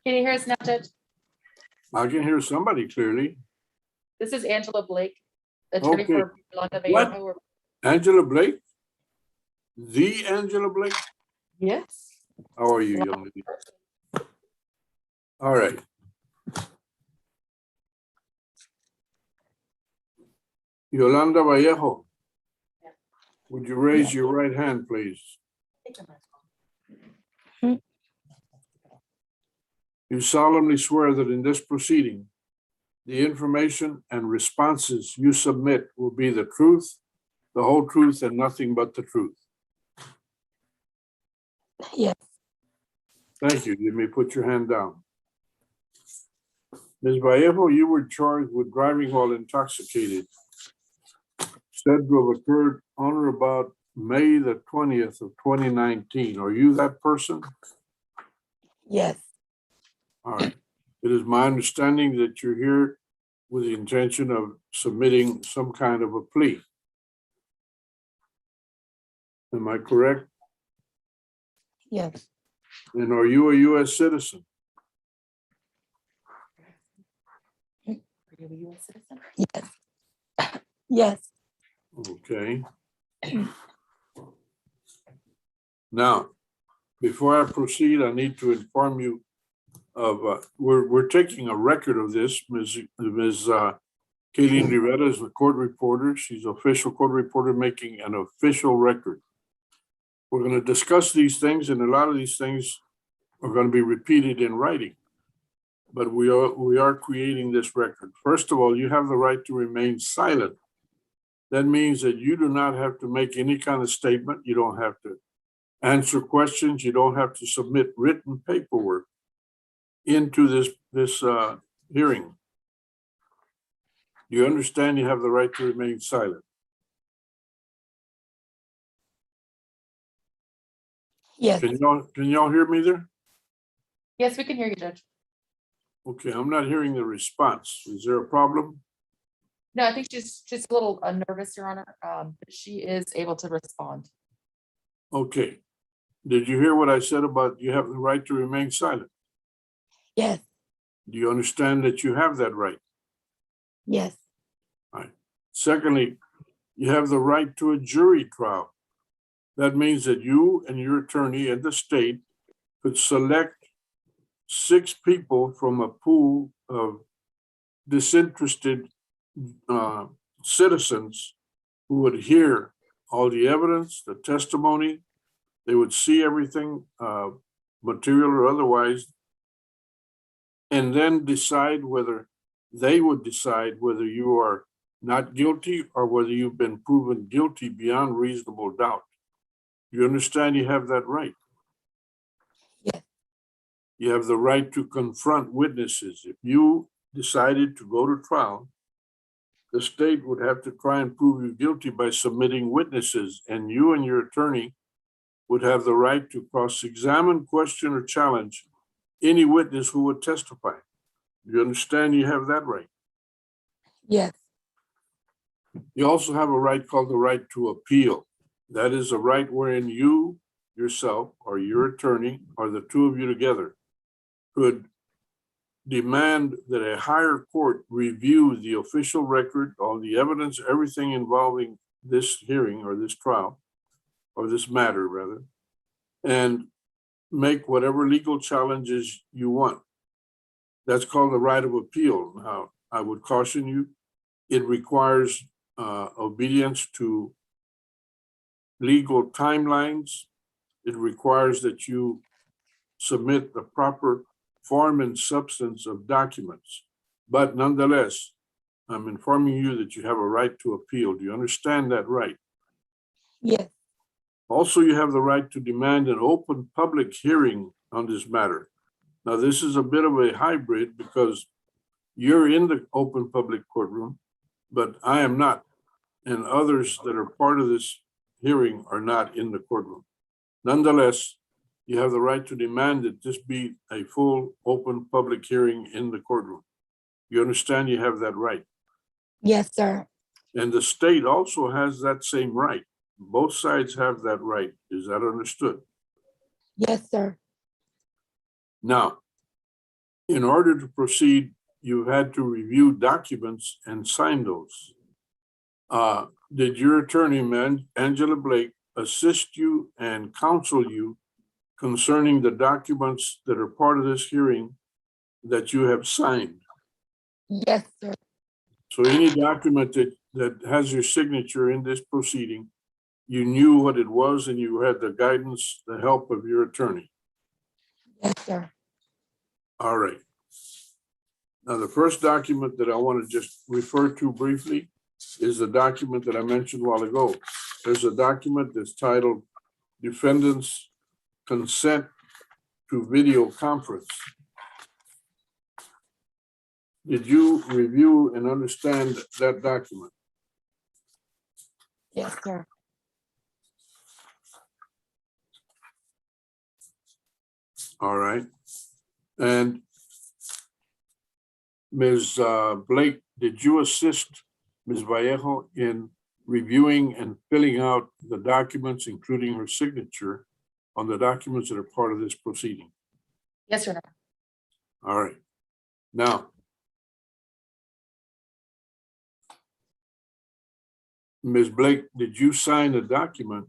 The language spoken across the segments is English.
Can you hear us now, Judge? I can hear somebody clearly. This is Angela Blake, attorney Okay. for Yolanda What? Vallejo. Angela Blake? The Angela Blake? Yes. How are you, young lady? All right. Yolanda Vallejo, would you raise your right hand, please? You solemnly swear that in this proceeding, the information and responses you submit will be the truth, the whole truth, and nothing but the truth. Yes, Thank you. You may put your hand down. Ms. Vallejo, you were charged with driving while intoxicated. Said to have occurred on or about May the 20th of 2019. Are you that person? yes, All right. It is my understanding that you're here with the intention of submitting some kind of a plea. Am I correct? yes, And are you a U.S. citizen? Are you a U.S. citizen? yes, yes, Okay. Now, before I proceed, I need to inform you of, we're taking a record of this. Ms. Kayleen Rivera is the court reporter. She's official court reporter making an official record. We're going to discuss these things, and a lot of these things are going to be repeated in writing. But we are creating this record. First of all, you have the right to remain silent. That means that you do not have to make any kind of statement. You don't have to answer questions. You don't have to submit written paperwork into this hearing. You understand you have the right to remain silent. yes, Can y'all hear me there? Yes, we can hear you, Judge. Okay, I'm not hearing the response. Is there a problem? No, I think she's just a little nervous, Your Honor. But she is able to respond. Okay. Did you hear what I said about you have the right to remain silent? yes, Do you understand that you have that right? yes, Secondly, you have the right to a jury trial. That means that you and your attorney and the state could select 6 people from a pool of disinterested citizens who would hear all the evidence, the testimony. They would see everything, material or otherwise, and then decide whether you are not guilty or whether you've been proven guilty beyond reasonable doubt. You understand you have that right? yes, You have the right to confront witnesses. If you decided to go to trial, the state would have to try and prove you guilty by submitting witnesses, and you and your attorney would have the right to cross-examine, question, or challenge any witness who would testify. You understand you have that right? yes, You also have a right called the right to appeal. That is a right wherein you, yourself, or your attorney, or the two of you together could demand that a higher court review the official record, all the evidence, everything involving this hearing or this trial, or this matter rather, and make whatever legal challenges you want. That's called the right of appeal. Now, I would caution you, it requires obedience to legal timelines. It requires that you submit the proper form and substance of documents. But nonetheless, I'm informing you that you have a right to appeal. Do you understand that right? yes, Also, you have the right to demand an open public hearing on this matter. Now, this is a bit of a hybrid because you're in the open public courtroom, but I am not. And others that are part of this hearing are not in the courtroom. Nonetheless, you have the right to demand that this be a full, open public hearing in the courtroom. You understand you have that right? yes, sir. And the state also has that same right. Both sides have that right. Is that understood? Yes, sir. Now, in order to proceed, you had to review documents and sign those. Did your attorney, Angela Blake, assist you and counsel you concerning the documents that are part of this hearing that you have signed? Yes, sir. So any document that has your signature in this proceeding, you knew what it was and you had the guidance, the help of your attorney. Yes, sir. All right. Now, the first document that I want to just refer to briefly is the document that I mentioned a while ago. There's a document that's titled Defendant's Consent to Video Conference. Did you review and understand that document? Yes, sir. All right. And Ms. Blake, did you assist Ms. Vallejo in reviewing and filling out the documents, including her signature on the documents that are part of this proceeding? Yes, Your Honor. All right. Now, Ms. Blake, did you sign the document?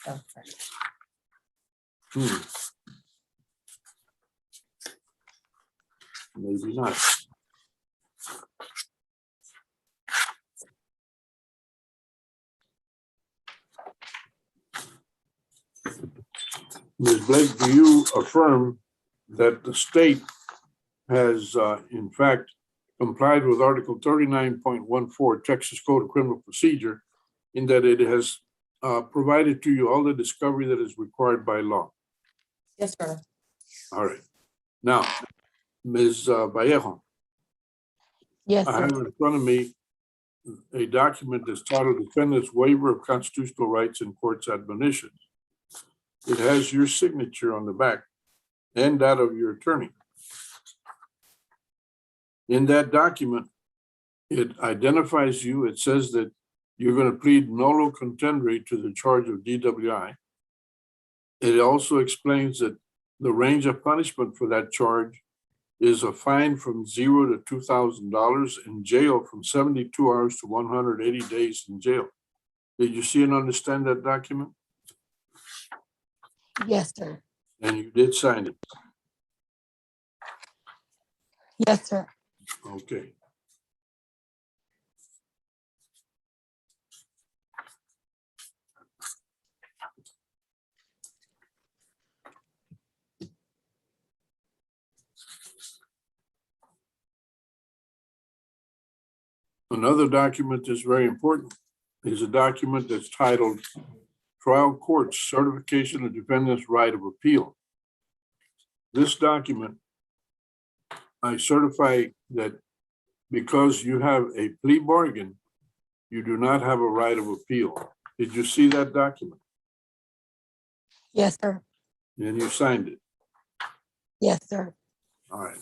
Oh, sorry. Maybe not. Ms. Blake, do you affirm that the state has, in fact, complied with Article 39.14 Texas Code of Criminal Procedure in that it has provided to you all the discovery that is required by law? Yes, Your Honor. All right. Now, Ms. Vallejo, Yes, I sir. have in front of me a document that's titled Defendant's Waiver of Constitutional Rights in Court's Admonition. It has your signature on the back and that of your attorney. In that document, it identifies you. It says that you're going to plead nolo contendere to the charge of DWI. It also explains that the range of punishment for that charge is a fine from $0 to $2,000 and jail from 72 hours to 180 days in jail. Did you see and understand that document? Yes, sir. And you did sign it. Yes, sir. Okay. Another document that's very important is a document that's titled Trial Court's Certification of Defendant's Right of Appeal. This document, I certify that because you have a plea bargain, you do not have a right of appeal. Did you see that document? Yes, sir. And you signed it. Yes, sir. All right.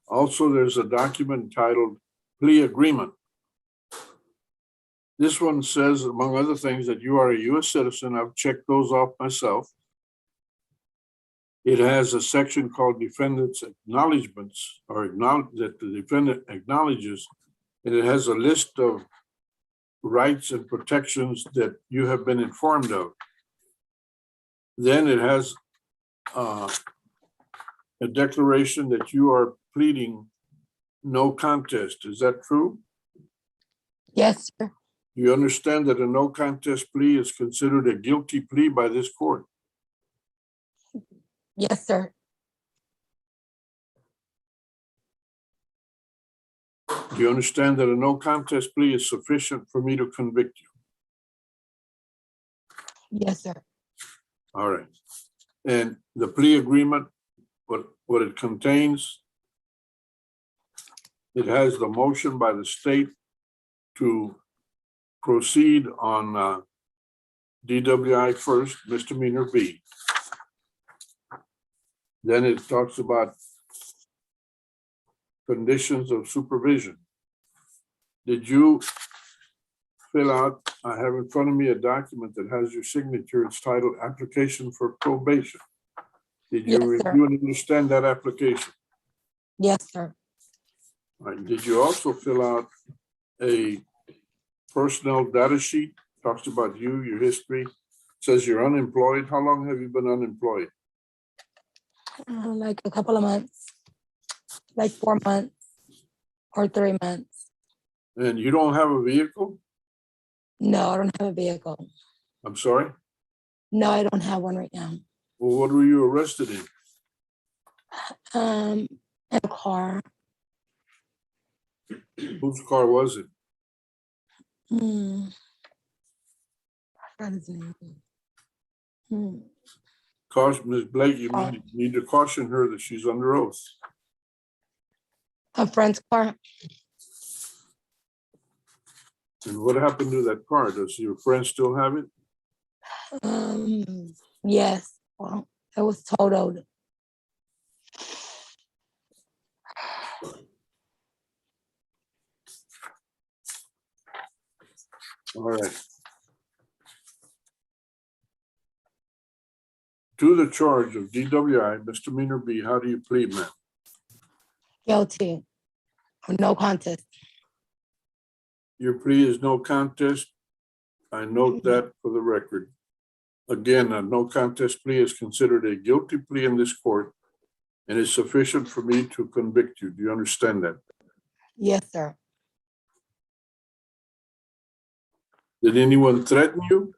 Also, there's a document titled Plea Agreement. This one says, among other things, that you are a U.S. citizen. I've checked those off myself. It has a section called Defendant's Acknowledgements, or that the defendant acknowledges, and it has a list of rights and protections that you have been informed of. Then it has a declaration that you are pleading no contest. Is that true? Yes, sir. Do you understand that a no contest plea is considered a guilty plea by this court? Yes, sir. Do you understand that a no contest plea is sufficient for me to convict you? Yes, sir. All right. And the plea agreement, what it contains, it has the motion by the state to proceed on DWI first, misdemeanor B. Then it talks about conditions of supervision. Did you fill out I have in front of me a document that has your signature. It's titled Application for Probation. Did you Yes, sir. review and understand that application? Yes, sir. All right. Did you also fill out a personnel data sheet? Talks about you, your history. Says you're unemployed. How long have you been unemployed? Like a couple of months, like 4 months or 3 months. And you don't have a vehicle? No, I don't have a vehicle. I'm sorry? No, I don't have one right now. Well, what were you arrested in? In a car. Whose car was it? I forgot his name. Caution, Ms. Blake, you need to caution her that she's under oath. A friend's car. And what happened to that car? Does your friend still have it? Yes. Well, it was totaled. All right. To the charge of DWI, misdemeanor B, how do you plead, ma'am? Guilty. No contest. Your plea is no contest. I note that for the record. Again, a no contest plea is considered a guilty plea in this court and is sufficient for me to convict you. Do you understand that? Yes, sir. Did anyone threaten you,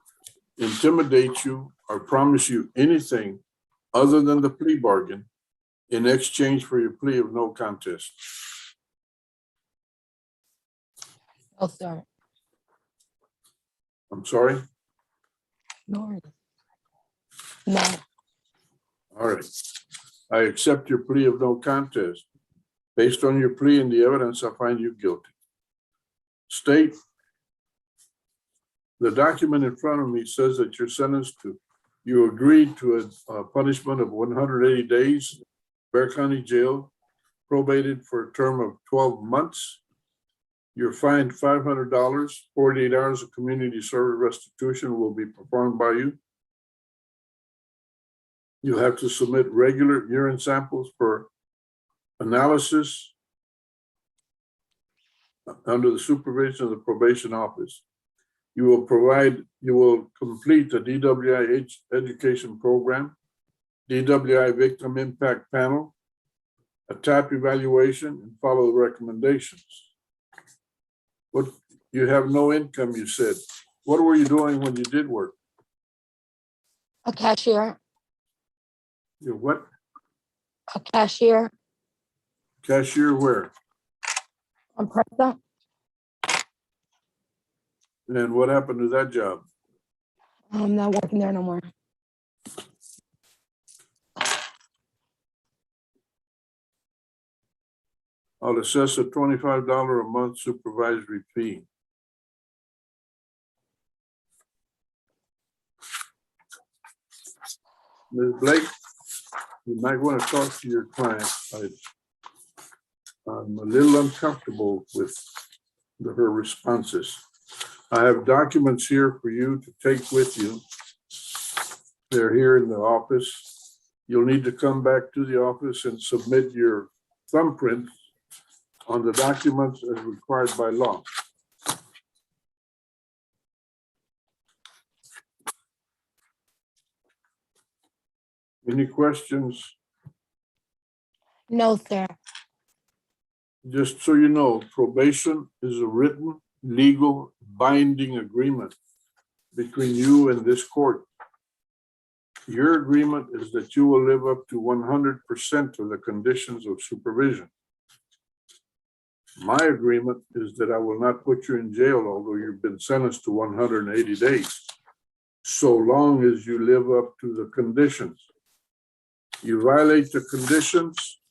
intimidate you, or promise you anything other than the plea bargain in exchange for your plea of no contest? No, sir. I'm sorry? No. No. All right. I accept your plea of no contest. Based on your plea and the evidence, I find you guilty. State, the document in front of me says that you're sentenced to, you agreed to a punishment of 180 days, Bexar County Jail, probated for a term of 12 months. You're fined $500, 48 hours of community service restitution will be performed by you. You have to submit regular urine samples for analysis under the supervision of the probation office. You will complete the DWI education program, DWI victim impact panel, a TAP evaluation, and follow the recommendations. What, you have no income, you said. What were you doing when you did work? A cashier. You what? A cashier. Cashier where? On Presa. And what happened to that job? I'm not working there no more. I'll assess a $25 a month supervisory fee. Ms. Blake, you might want to talk to your client. I'm a little uncomfortable with her responses. I have documents here for you to take with you. They're here in the office. You'll need to come back to the office and submit your thumbprint on the documents as required by law. Any questions? No, sir. Just so you know, probation is a written, legal, binding agreement between you and this court. Your agreement is that you will live up to 100% of the conditions of supervision. My agreement is that I will not put you in jail, although you've been sentenced to 180 days, so long as you live up to the conditions. You violate the conditions,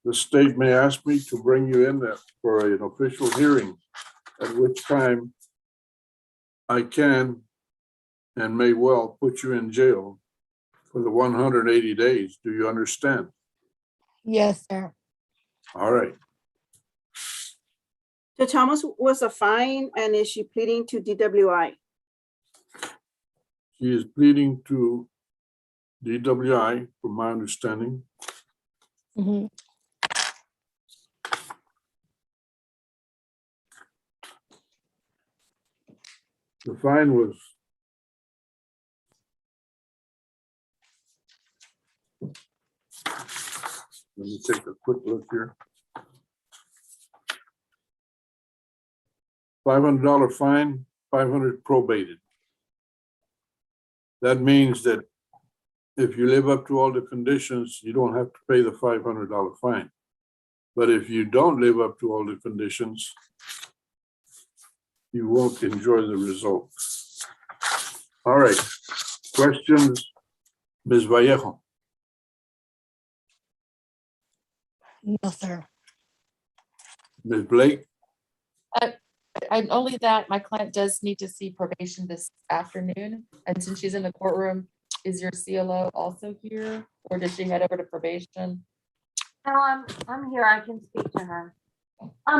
the state may ask me to bring you in for an official hearing, at which time I can and may well put you in jail for the 180 days. Do you understand? Yes, sir. All right. Judge Thomas, was a fine and is she pleading to DWI? She is pleading to DWI, from my understanding. Mhm. The fine was let me take a quick look here. $500 fine, 500 probated. That means that if you live up to all the conditions, you don't have to pay the $500 fine. But if you don't live up to all the conditions, you won't enjoy the result. All right, questions, Ms. Vallejo? No, sir. Ms. Blake? And only that my client does need to see probation this afternoon. And since she's in the courtroom, is your CLO also here? Or did she head over to probation? No, I'm here. I can speak to her.